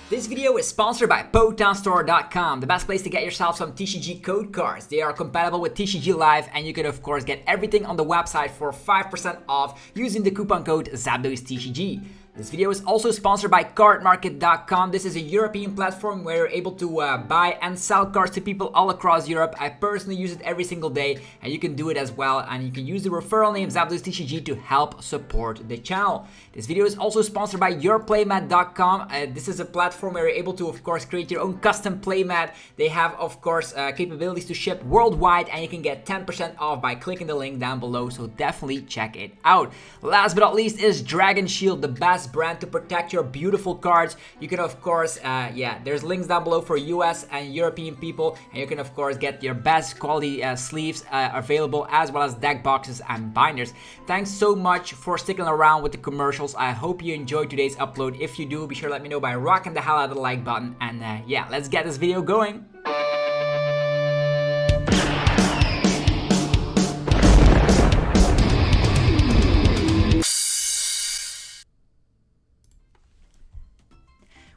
This video is sponsored by PokemonStore.com, the best place to get yourself some TCG code cards. They are compatible with TCG Live, and you can of course get everything on the website for 5% off using the coupon code ZapdosTCG. This video is also sponsored by cardmarket.com. This is a European platform where you're able to buy and sell cards to people all across Europe. I personally use it every single day, and you can do it as well. And you can use the referral name ZapdosTCG to help support the channel. This video is also sponsored by yourplaymat.com. This is a platform where you're able to, of course, create your own custom playmat. They have, of course, capabilities to ship worldwide, and you can get 10% off by clicking the link down below. So definitely check it out. Last but not least is Dragon Shield, the best brand to protect your beautiful cards. You can of course there's links down below for US and European people, and you can of course get your best quality sleeves available, as well as deck boxes and binders. Thanks so much for sticking around with the commercials. I hope you enjoyed today's upload. If you do, be sure to let me know by rocking the hell out of the like button, and let's get this video going.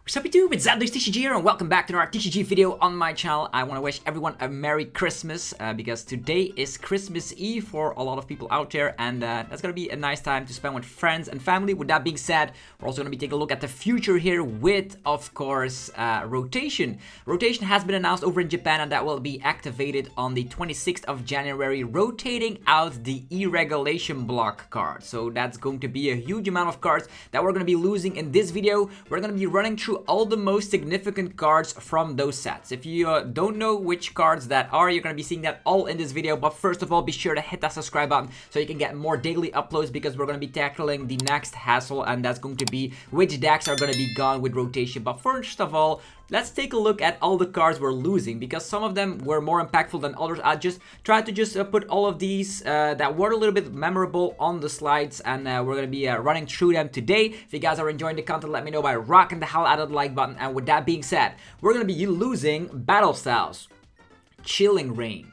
Sup YouTube, it's ZapdosTCG here, and welcome back to another TCG video on my channel. I want to wish everyone a Merry Christmas, because today is Christmas Eve for a lot of people out there, and that's going to be a nice time to spend with friends and family. With that being said, we're also going to be taking a look at the future here with, of course, rotation. Rotation has been announced over in Japan, and that will be activated on the 26th of January, rotating out the E-regulation block card. So that's going to be a huge amount of cards that we're going to be losing in this video. We're going to be running through all the most significant cards from those sets. If you don't know which cards that are, you're going to be seeing that all in this video. But first of all, be sure to hit that subscribe button so you can get more daily uploads, because we're going to be tackling the next hassle, and that's going to be which decks are going to be gone with rotation. But first of all, let's take a look at all the cards we're losing, because some of them were more impactful than others. I just tried to put all of these that were a little bit memorable on the slides, and we're going to be running through them today. If you guys are enjoying the content, let me know by rocking the hell out of the like button. And with that being said, we're going to be losing Battle Styles, Chilling Reign,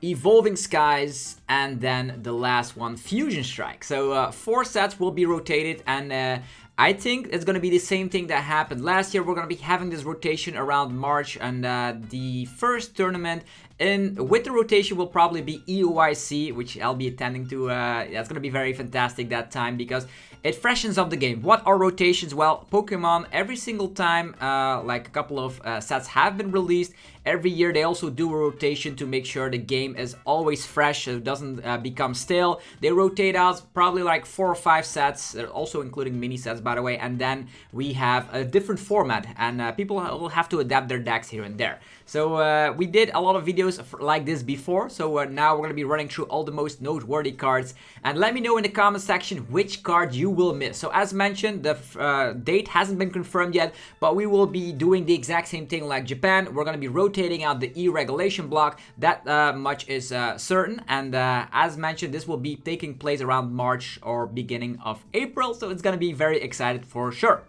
Evolving Skies, and then the last one, Fusion Strike. So 4 sets will be rotated, and I think it's going to be the same thing that happened last year. We're going to be having this rotation around March, and the first tournament with the rotation will probably be EOIC, which I'll be attending to. That's going to be very fantastic that time, because it freshens up the game. What are rotations? Well, Pokemon, every single time, like a couple of sets have been released, every year they also do a rotation to make sure the game is always fresh, so it doesn't become stale. They rotate out probably like 4 or 5 sets, also including mini sets, by the way, and then we have a different format, and people will have to adapt their decks here and there. So we did a lot of videos like this before, so now we're going to be running through all the most noteworthy cards, and let me know in the comment section which card you will miss. So as mentioned, the date hasn't been confirmed yet, but we will be doing the exact same thing like Japan. We're going to be rotating out the E-regulation block. That much is certain, and as mentioned, this will be taking place around March or beginning of April, so it's going to be very excited for sure.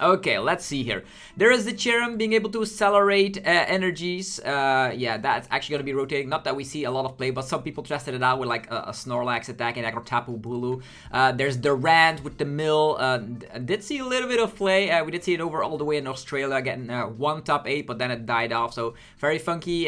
Okay, let's see here. There is the Cherrim being able to accelerate energies. Yeah, that's actually going to be rotating. Not that we see a lot of play, but some people tested it out with like a Snorlax attacking or Tapu Bulu. There's the Rand with the Mill. Did see a little bit of play. We did see it over all the way in Australia, getting 1 top 8, but then it died off. So very funky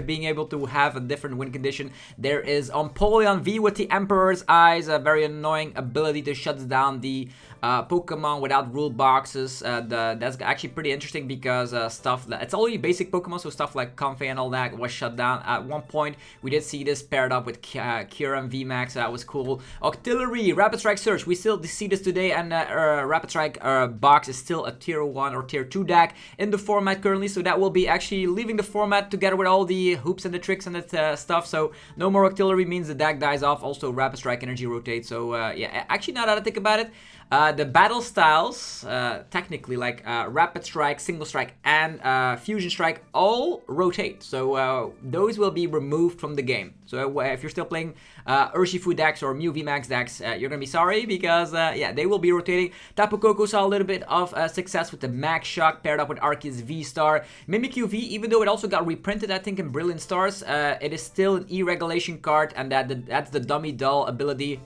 being able to have a different win condition. There is Empoleon V with the Emperor's Eyes, a very annoying ability to shut down the Pokemon without rule boxes. That's actually pretty interesting, because it's only basic Pokemon, so stuff like Comfey and all that was shut down at one point. We did see this paired up with Kira VMAX, so that was cool. Octillery, Rapid Strike Surge, we still see this today, and Rapid Strike box is still a tier 1 or tier 2 deck in the format currently, so that will be actually leaving the format together with all the hoops and the tricks and that stuff. So no more Octillery means the deck dies off. Also Rapid Strike energy rotates. So yeah, actually now that I think about it, the battle styles, technically like Rapid Strike, Single Strike, and Fusion Strike all rotate. So those will be removed from the game. So if you're still playing Urshifu decks or Mew VMAX decks, you're gonna be sorry, because yeah, they will be rotating. Tapu Koko saw a little bit of success with the Max Shock paired up with Arceus V-Star. Mimikyu V, even though it also got reprinted, I think, in Brilliant Stars, it is still an E-regulation card, and that's the dummy doll ability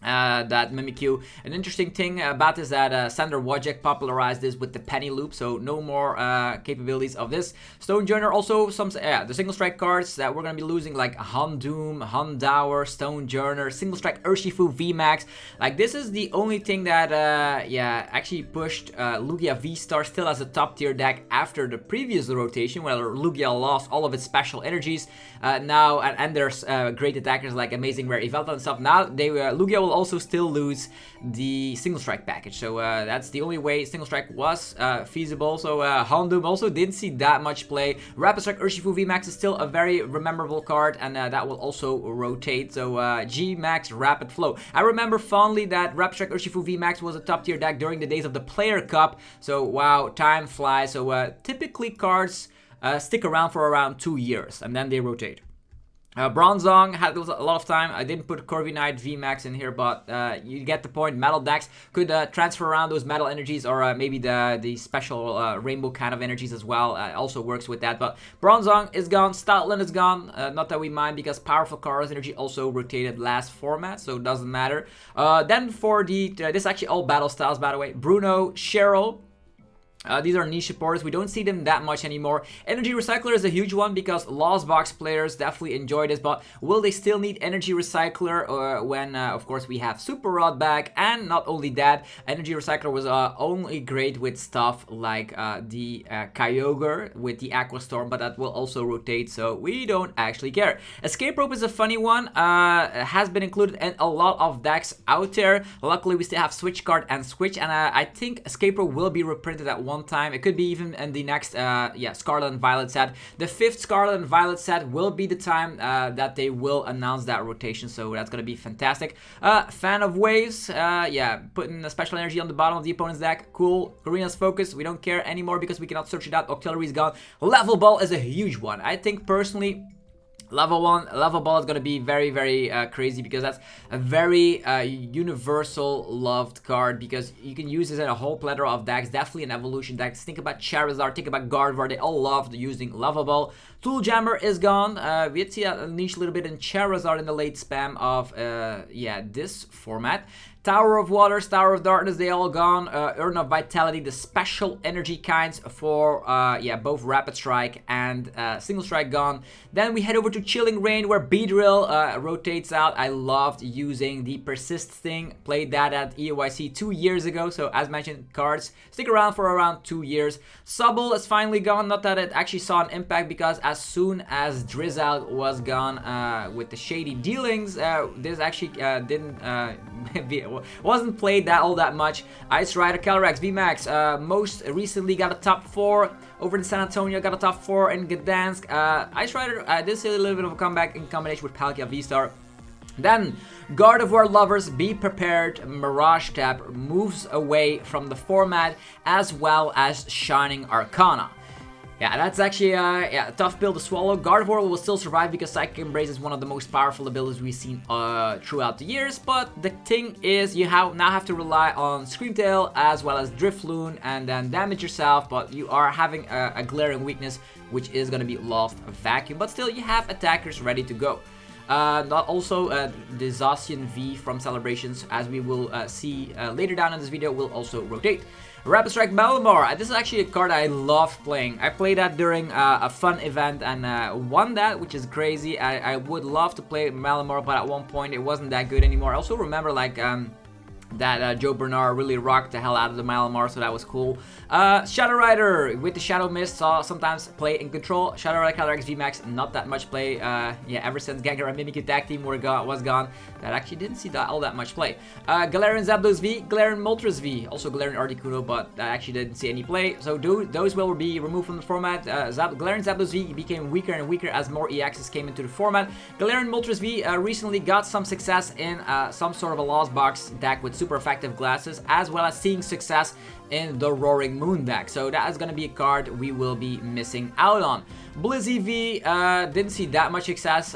that Mimikyu. An interesting thing about this is that Sander Wojcik popularized this with the penny loop, so no more capabilities of this. Stone Joiner, also some the single strike cards that we're gonna be losing, like Hondoom, Hondower, Stone Joiner, single strike Urshifu VMAX. Like, this is the only thing that actually pushed Lugia V-Star still as a top tier deck after the previous rotation, where Lugia lost all of its special energies. Now and there's great attackers like Amazing Rare Evelta and stuff. Now Lugia will also still lose the single strike package, so that's the only way single strike was feasible. So Hondoom also didn't see that much play. Rapid Strike Urshifu VMAX is still a very rememberable card, and that will also rotate. So G-Max Rapid Flow. I remember fondly that Rapid Strike Urshifu VMAX was a top tier deck during the days of the Player Cup. So wow, time flies. So typically cards stick around for around 2 years and then they rotate. Bronzong had a lot of time. I didn't put Corviknight VMAX in here, but you get the point. Metal decks could transfer around those metal energies, or maybe the special rainbow kind of energies as well. Also works with that. But Bronzong is gone. Stoutland is gone. Not that we mind, because Powerful Chaos Energy also rotated last format, so it doesn't matter. Then for the this is actually all battle styles, by the way. Bruno, Cheryl. These are niche supporters. We don't see them that much anymore. Energy Recycler is a huge one because Lost Box players definitely enjoy this, but will they still need Energy Recycler when, of course, we have Super Rod back? And not only that, Energy Recycler was only great with stuff like the Kyogre with the Aqua Storm, but that will also rotate, so we don't actually care. Escape Rope is a funny one. Has been included in a lot of decks out there. Luckily, we still have Switch Card and Switch, and I think Escape Rope will be reprinted at one time. It could be even in the next Scarlet and Violet set. The 5th Scarlet and Violet set will be the time that they will announce that rotation, so that's gonna be fantastic. Fan of Waves, putting a special energy on the bottom of the opponent's deck. Cool. Karina's Focus, we don't care anymore because we cannot search it out. Octillery's gone. Level Ball is a huge one. I think personally, Level Ball is going to be very, very crazy, because that's a very universal loved card, because you can use this in a whole plethora of decks, definitely in evolution decks. Think about Charizard, think about Gardevoir, they all loved using Level Ball. Tool Jammer is gone. We did see a niche a little bit in Charizard in the late spam of this format. Tower of Waters, Tower of Darkness, they all gone. Urn of Vitality, the special energy kinds for both Rapid Strike and Single Strike gone. Then we head over to Chilling Rain, where Beedrill rotates out. I loved using the Persist thing. Played that at EOIC 2 years ago. So as mentioned, cards stick around for around 2 years. Subble is finally gone. Not that it actually saw an impact, because as soon as Drizzle was gone with the shady dealings, this actually wasn't played all that much. Ice Rider Calyrex VMAX most recently got a top 4 over in San Antonio, got a top 4 in Gdansk. Ice Rider did see a little bit of a comeback in combination with Palkia V-Star. Then, Gardevoir lovers, be prepared. Mirage Tap moves away from the format, as well as Shining Arcana. Yeah, that's actually a tough pill to swallow. Gardevoir will still survive because Psychic Embrace is one of the most powerful abilities we've seen throughout the years. But the thing is, you now have to rely on Screamtail as well as Drifloon and then damage yourself. But you are having a glaring weakness, which is going to be Lost Vacuum. But still, you have attackers ready to go. Not also the Zacian V from Celebrations, as we will see later down in this video, will also rotate. Rapid Strike Malamar. This is actually a card I love playing. I played that during a fun event and won that, which is crazy. I would love to play Malamar, but at one point it wasn't that good anymore. I also remember like that Joe Bernard really rocked the hell out of the Malamar, so that was cool. Shadow Rider with the Shadow Mist saw sometimes play in control. Shadow Rider Calyrex VMAX, not that much play. Ever since Gengar and Mimikyu tag team was gone, that actually didn't see all that much play. Galarian Zapdos V, Galarian Moltres V, also Galarian Articuno, but that actually didn't see any play. So those will be removed from the format. Galarian Zapdos V became weaker and weaker as more EXs came into the format. Galarian Moltres V recently got some success in some sort of a Lost Box deck with super effective glasses, as well as seeing success in the Roaring Moon deck. So that is going to be a card we will be missing out on. Blizzy V, didn't see that much success.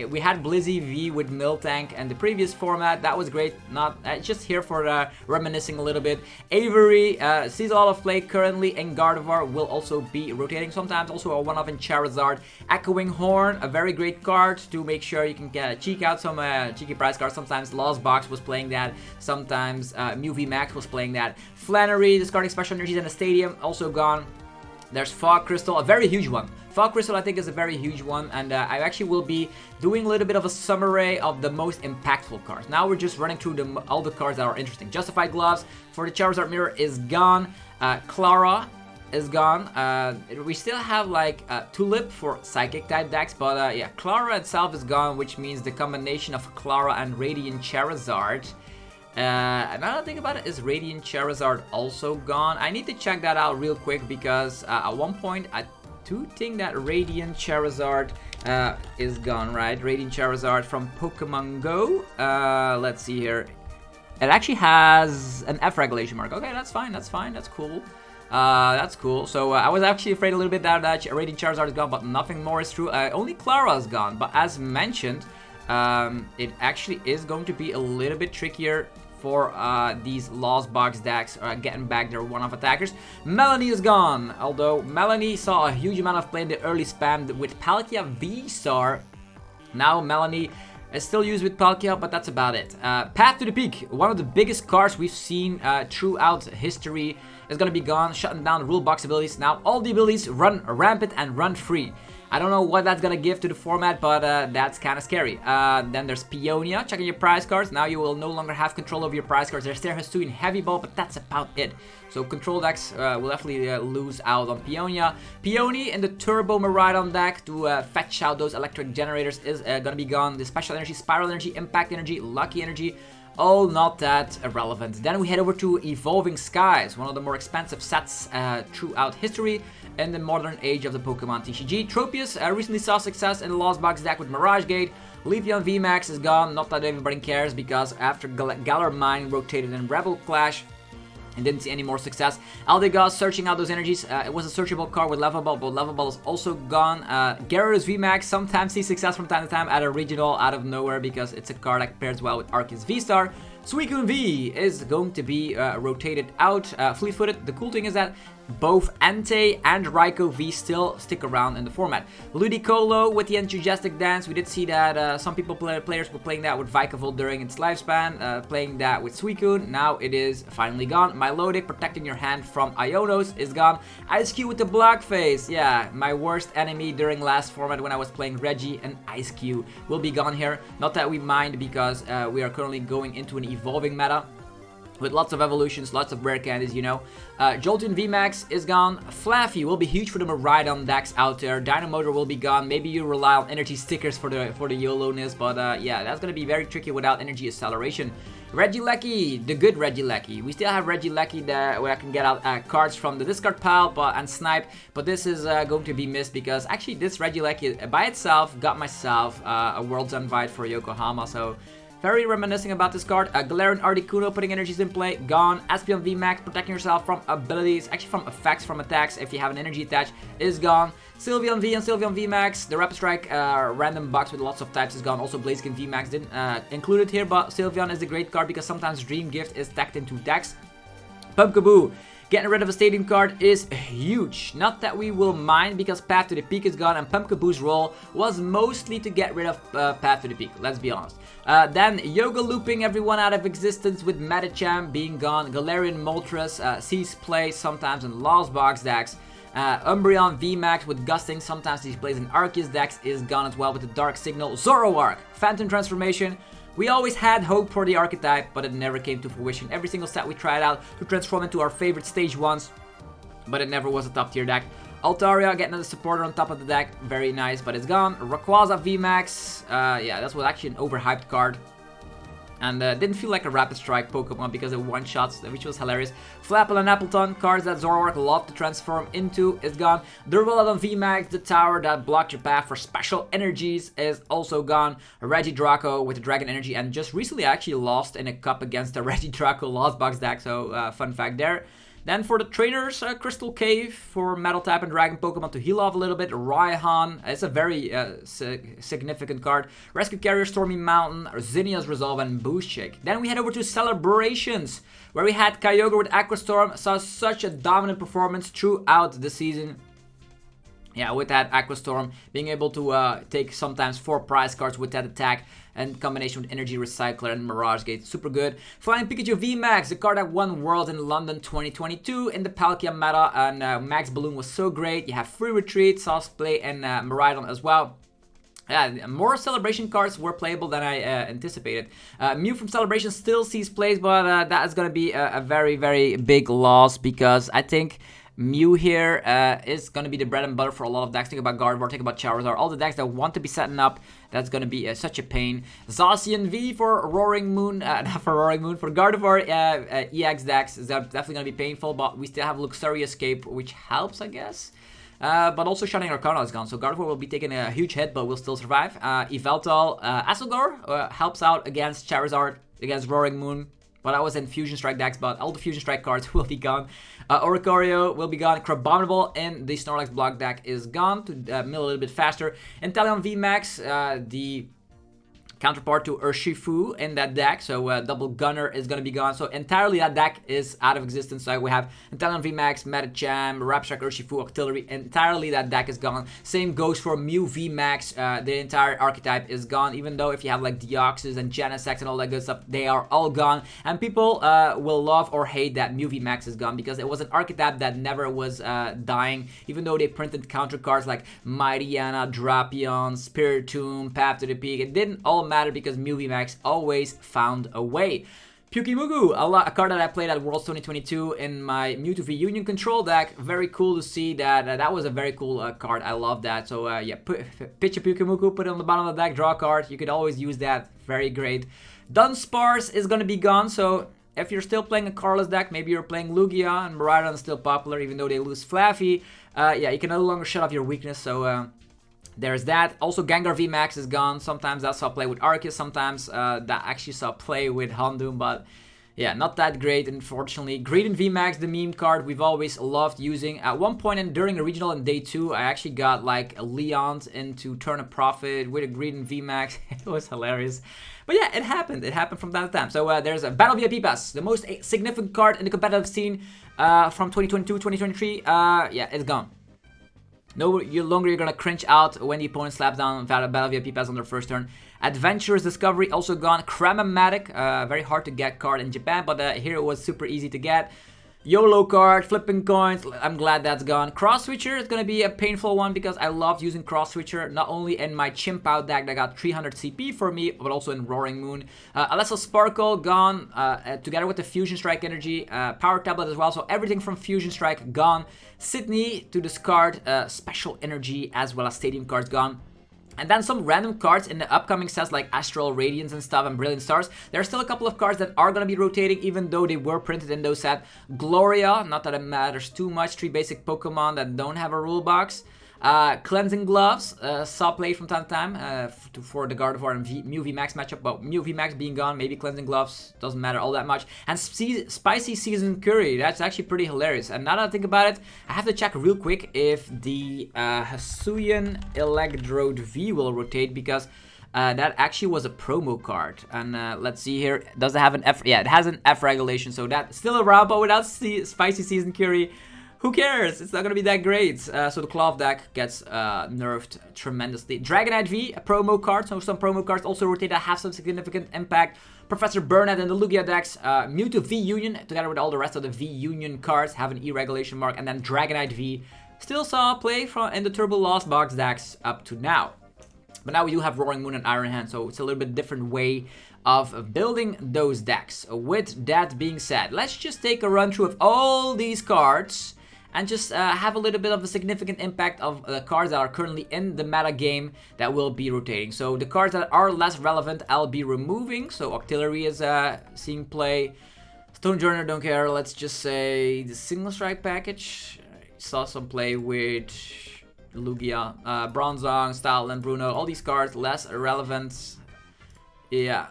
We had Blizzy V with Miltank and the previous format. That was great. Not just here for reminiscing a little bit. Avery sees a lot of play currently, and Gardevoir will also be rotating sometimes. Also a one-off in Charizard. Echoing Horn, a very great card to make sure you can cheek out some cheeky prize cards. Sometimes Lost Box was playing that. Sometimes Mew VMAX was playing that. Flannery, discarding special energies in the stadium, also gone. There's Fog Crystal, a very huge one. Fog Crystal, I think, is a very huge one, and I actually will be doing a little bit of a summary of the most impactful cards. Now we're just running through all the cards that are interesting. Justified Gloves for the Charizard Mirror is gone. Clara is gone. We still have like Tulip for Psychic type decks, but yeah, Clara itself is gone, which means the combination of Clara and Radiant Charizard. And now that I think about it, is Radiant Charizard also gone? I need to check that out real quick because at one point I do think that Radiant Charizard is gone, right? Radiant Charizard from Pokemon Go. Let's see here. It actually has an F regulation mark. Okay, that's fine, that's fine, that's cool. That's cool. So I was actually afraid a little bit that Radiant Charizard is gone, but nothing more is true. Only Clara is gone, but as mentioned, it actually is going to be a little bit trickier for these Lost Box decks getting back their one-off attackers. Melanie is gone, although Melanie saw a huge amount of play in the early spam with Palkia V-Star. Now Melanie is still used with Palkia, but that's about it. Path to the Peak, one of the biggest cards we've seen throughout history, is going to be gone, shutting down the rule box abilities. Now all the abilities run rampant and run free. I don't know what that's gonna give to the format, but that's kind of scary. Then there's Peonia, checking your prize cards. Now you will no longer have control over your prize cards. There's Terhasu in Heavy Ball, but that's about it. So control decks will definitely lose out on Peonia. Peony in the Turbo Miraidon deck to fetch out those electric generators is gonna be gone. The Special Energy, Spiral Energy, Impact Energy, Lucky Energy, all not that irrelevant. Then we head over to Evolving Skies, one of the more expensive sets throughout history in the modern age of the Pokemon TCG. Tropius recently saw success in the Lost Box deck with Mirage Gate. Leafeon VMAX is gone, not that everybody cares, because after Galar Mine rotated in Rebel Clash, and didn't see any more success. Aldegoss searching out those energies. It was a searchable card with Level Ball, but Level Ball is also gone. Gyarados VMAX sometimes sees success from time to time at a regional out of nowhere because it's a card that pairs well with Arceus V-Star. Suicune V is going to be rotated out. Fleet-footed. The cool thing is that both Entei and Raikou V still stick around in the format. Ludicolo with the Enthusiastic Dance. We did see that some players were playing that with Vikavolt during its lifespan, playing that with Suicune. Now it is finally gone. Milotic, protecting your hand from Ionos, is gone. Ice Cube with the Block Face. Yeah, my worst enemy during last format when I was playing Reggie and Ice Cube will be gone here. Not that we mind, because we are currently going into an evolving meta with lots of evolutions, lots of rare candies, you know. Jolteon VMAX is gone. Flaffy will be huge for the Miraidon decks out there. Dynamotor will be gone. Maybe you rely on energy stickers for the YOLO-ness, but yeah, that's gonna be very tricky without energy acceleration. Regieleki, the good Regieleki. We still have Regieleki there where I can get out cards from the discard pile and snipe, but this is going to be missed because actually this Regieleki by itself got myself a World's Invite for Yokohama, so very reminiscing about this card. Galarian Articuno putting energies in play, gone. Espeon VMAX protecting yourself from abilities, actually from effects from attacks if you have an energy attached, is gone. Sylveon V and Sylveon VMAX, the Rapid Strike random box with lots of types is gone. Also Blaziken VMAX didn't include it here, but Sylveon is a great card because sometimes Dream Gift is stacked into decks. Pumpkaboo, getting rid of a stadium card is huge. Not that we will mind because Path to the Peak is gone, and Pumpkaboo's role was mostly to get rid of Path to the Peak, let's be honest. Then Yoga looping everyone out of existence with Medicham being gone. Galarian Moltres sees play sometimes in Lost Box decks. Umbreon VMAX with Gusting, sometimes he plays in Arceus decks, is gone as well with the Dark Signal. Zoroark, Phantom Transformation. We always had hope for the archetype, but it never came to fruition. Every single set we tried out to transform into our favorite stage ones, but it never was a top tier deck. Altaria getting another supporter on top of the deck, very nice, but it's gone. Rayquaza VMAX, yeah, that was actually an overhyped card. And didn't feel like a Rapid Strike Pokemon because it one-shots, which was hilarious. Flapple and Appleton, cards that Zoroark loved to transform into, is gone. Duraludon VMAX, the tower that blocked your path for special energies, is also gone. Regidraco with the Dragon Energy, and just recently I actually lost in a cup against the Regidraco Lost Box deck, so fun fact there. Then for the trainers, Crystal Cave for Metal type and Dragon Pokemon to heal off a little bit. Raihan, it's a very significant card. Rescue Carrier, Stormy Mountain, Zinnia's Resolve, and Boost Shake. Then we head over to Celebrations, where we had Kyogre with Aqua Storm. Saw such a dominant performance throughout the season. Yeah, with that Aqua Storm, being able to take sometimes 4 prize cards with that attack and combination with Energy Recycler and Mirage Gate, super good. Flying Pikachu VMAX, the card that won Worlds in London 2022 in the Palkia meta, and Max Balloon was so great. You have Free Retreat, Soft Play, and Miraidon as well. Yeah, more Celebration cards were playable than I anticipated. Mew from Celebration still sees plays, but that is going to be a very, very big loss, because I think Mew here is going to be the bread and butter for a lot of decks. Think about Gardevoir, think about Charizard, all the decks that want to be setting up. That's going to be such a pain. Zacian V for Roaring Moon, not for Roaring Moon, for Gardevoir EX decks is definitely going to be painful, but we still have Luxury Escape, which helps, I guess. But also Shining Arcana is gone, so Gardevoir will be taking a huge hit, but will still survive. Yveltal, Asselgar helps out against Charizard, against Roaring Moon. But I was in Fusion Strike decks, but all the Fusion Strike cards will be gone. Oricorio will be gone. Crabominable in the Snorlax block deck is gone to mill a little bit faster. Inteleon VMAX, the counterpart to Urshifu in that deck, so Double Gunner is going to be gone. So entirely that deck is out of existence. So we have Inteleon VMAX, Medicham, Rapstrike Urshifu, Octillery. Entirely that deck is gone. Same goes for Mew VMAX. The entire archetype is gone, even though if you have like Deoxys and Genesect and all that good stuff, they are all gone. And people will love or hate that Mew VMAX is gone, because it was an archetype that never was dying, even though they printed counter cards like Mightyena, Drapion, Spiritomb, Path to the Peak. It didn't all matter, because Mew VMAX always found a way. Pyukimugu, a card that I played at Worlds 2022 in my Mewtwo V Union control deck. Very cool to see that. That was a very cool card. I love that. So yeah, pitch a Pyukimugu, put it on the bottom of the deck, draw a card. You could always use that. Very great. Dunsparce is going to be gone, so if you're still playing a Carlos deck, maybe you're playing Lugia and Miraidon is still popular, even though they lose Flaffy. Yeah, you can no longer shut off your weakness, so there's that. Also, Gengar VMAX is gone. Sometimes that saw play with Arceus, sometimes that actually saw play with Houndoom, but yeah, not that great, unfortunately. Greedent VMAX, the meme card we've always loved using. At one point and during the regional in day 2, I actually got like a Leon into Turn a Profit with a Greedent VMAX. It was hilarious. But yeah, it happened. It happened from time to time. So there's a Battle VIP Pass, the most significant card in the competitive scene from 2022-2023. Yeah, it's gone. No longer you're gonna cringe out when the opponent slaps down Battle VIP Pass on their first turn. Adventurous Discovery also gone. Cram-O-Matic, very hard to get card in Japan, but here it was super easy to get. YOLO card, flipping coins, I'm glad that's gone. Cross Switcher is going to be a painful one, because I loved using Cross Switcher, not only in my chien-pao deck that got 300 CP for me, but also in Roaring Moon. Alesso Sparkle gone, together with the Fusion Strike Energy, Power Tablet as well, so everything from Fusion Strike gone. Sydney to discard, Special Energy as well as Stadium cards gone. And then some random cards in the upcoming sets like Astral Radiance and stuff and Brilliant Stars. There are still a couple of cards that are going to be rotating, even though they were printed in those sets. Gloria, not that it matters too much. 3 basic Pokemon that don't have a rule box. Cleansing Gloves, saw play from time to time for the Gardevoir and Mew VMAX matchup, but Mew VMAX being gone, maybe Cleansing Gloves doesn't matter all that much. And Spicy Seasoned Curry, that's actually pretty hilarious. And now that I think about it, I have to check real quick if the Hisuian Electrode V will rotate, because that actually was a promo card. And let's see here, does it have an F? Yeah, it has an F regulation, so that's still around, but without Spicy Seasoned Curry, who cares? It's not going to be that great. So the Cloth deck gets nerfed tremendously. Dragonite V, a promo card. So some promo cards also rotate that have some significant impact. Professor Burnett and the Lugia decks. Mewtwo V Union, together with all the rest of the V Union cards, have an E regulation mark. And then Dragonite V still saw play in the Turbo Lost Box decks up to now. But now we do have Roaring Moon and Iron Hand, so it's a little bit different way of building those decks. With that being said, let's just take a run through of all these cards and just have a little bit of a significant impact of the cards that are currently in the meta game that will be rotating. So the cards that are less relevant, I'll be removing. So Octillery is seeing play. Stonejourner, don't care. Let's just say the Single Strike package. Saw some play with Lugia, Bronzong, Stoutland, Bruno. All these cards less relevant. Yeah.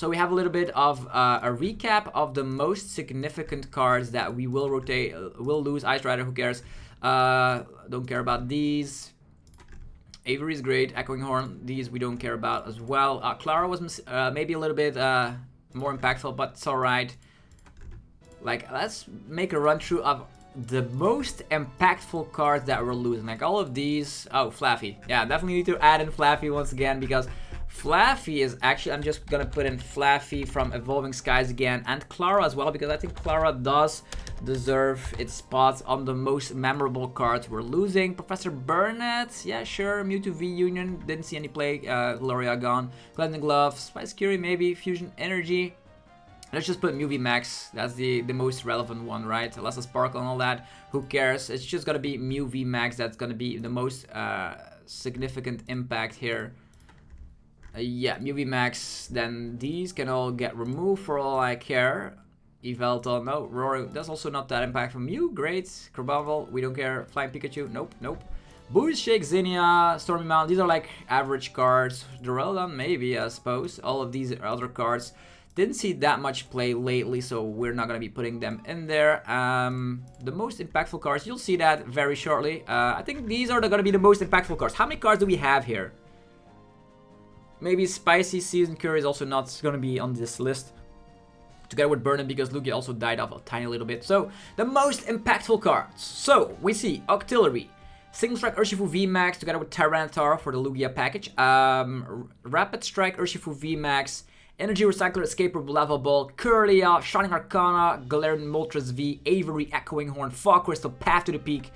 So we have a little bit of a recap of the most significant cards that we will rotate, will lose. Ice Rider, who cares? Don't care about these. Avery is great. Echoing Horn, these we don't care about as well. Clara was maybe a little bit more impactful, but it's alright. Like, let's make a run through of the most impactful cards that we're losing. Like all of these. Oh, Flaffy. Yeah, definitely need to add in Flaffy once again, because Flaffy is actually, I'm just gonna put in Flaffy from Evolving Skies again, and Clara as well, because I think Clara does deserve its spot on the most memorable cards we're losing. Professor Burnett, yeah, sure. Mewtwo V Union, didn't see any play. Gloria gone. Cleansing Glove, Spice Curie maybe. Fusion Energy. Let's just put Mew VMAX. That's the most relevant one, right? Lesser Sparkle and all that. Who cares? It's just gonna be Mew VMAX. That's gonna be the most significant impact here. Yeah, Mew VMAX. Then these can all get removed for all I care. Yveltal, no. Rory, that's also not that impactful. Mew, great. Crabavel, we don't care. Flying Pikachu, nope, nope. Boost Shake, Zinnia, Stormy Mountain. These are like average cards. Duraludon, maybe, I suppose. All of these other cards didn't see that much play lately, so we're not going to be putting them in there. The most impactful cards, you'll see that very shortly. I think these are going to be the most impactful cards. How many cards do we have here? Maybe Spicy Season Curry is also not going to be on this list, together with Burden, because Lugia also died off a tiny little bit. So, the most impactful cards. So, we see Octillery, Single Strike Urshifu VMAX together with Tyranitar for the Lugia package. Rapid Strike Urshifu VMAX, Energy Recycler, Escaper, Level Ball, Kirlia, Shining Arcana, Galarian Moltres V, Avery, Echoing Horn, Fog Crystal, Path to the Peak,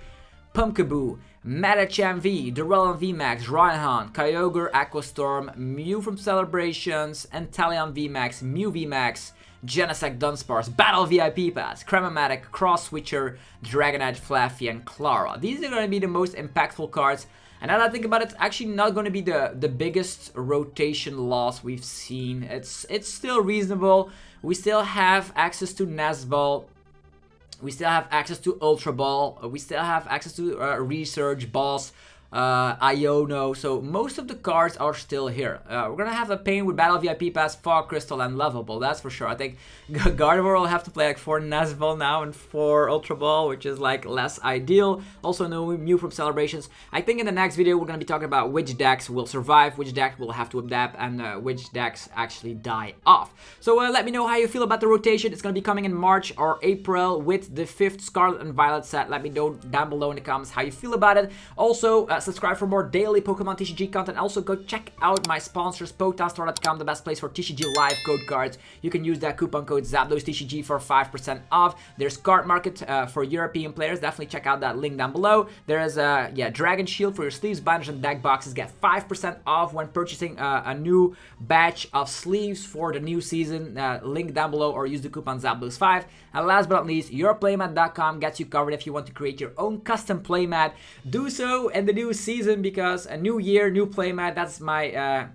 Pumpkaboo, Metacham V, Duraludon VMAX, Raihan, Kyogre, Aquastorm, Mew from Celebrations, Entalion VMAX, Mew VMAX, Genesect, Dunsparce, Battle VIP Pass, Cremamatic, Cross Switcher, Dragonite, Flaffy, and Clara. These are going to be the most impactful cards. And now that I think about it, it's actually not going to be the biggest rotation loss we've seen. It's still reasonable. We still have access to Nazball. We still have access to Ultra Ball. We still have access to Research, Boss, Iono. So most of the cards are still here. We're going to have a pain with Battle VIP Pass, Fog Crystal, and Level Ball. That's for sure. I think Gardevoir will have to play like 4 Nazball now and 4 Ultra Ball, which is like less ideal. Also no Mew from Celebrations. I think in the next video we're going to be talking about which decks will survive, which deck will have to adapt, and which decks actually die off. So let me know how you feel about the rotation. It's going to be coming in March or April with the 5th Scarlet and Violet set. Let me know down below in the comments how you feel about it. Also, subscribe for more daily Pokemon TCG content. Also, go check out my sponsors, PokeStore.com, the best place for TCG live code cards. You can use that coupon code ZapdosTCG for 5% off. There's Card Market for European players. Definitely check out that link down below. There is Dragon Shield for your sleeves, binders, and deck boxes. Get 5% off when purchasing a new batch of sleeves for the new season. Link down below, or use the coupon ZapDos5. And last but not least, yourplaymat.com gets you covered if you want to create your own custom playmat. Do so in the new season, because a new year, new playmat. That's my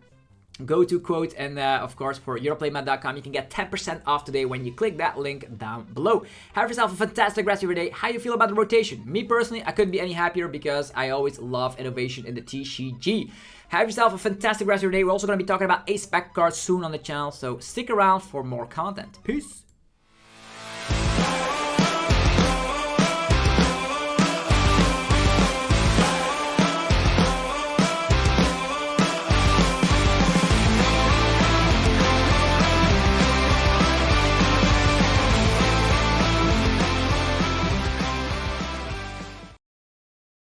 go-to quote. And of course, for yourplaymat.com, you can get 10% off today when you click that link down below. Have yourself a fantastic rest of your day. How you feel about the rotation? Me personally, I couldn't be any happier, because I always love innovation in the TCG. Have yourself a fantastic rest of your day. We're also going to be talking about A-Spec cards soon on the channel, so stick around for more content. Peace!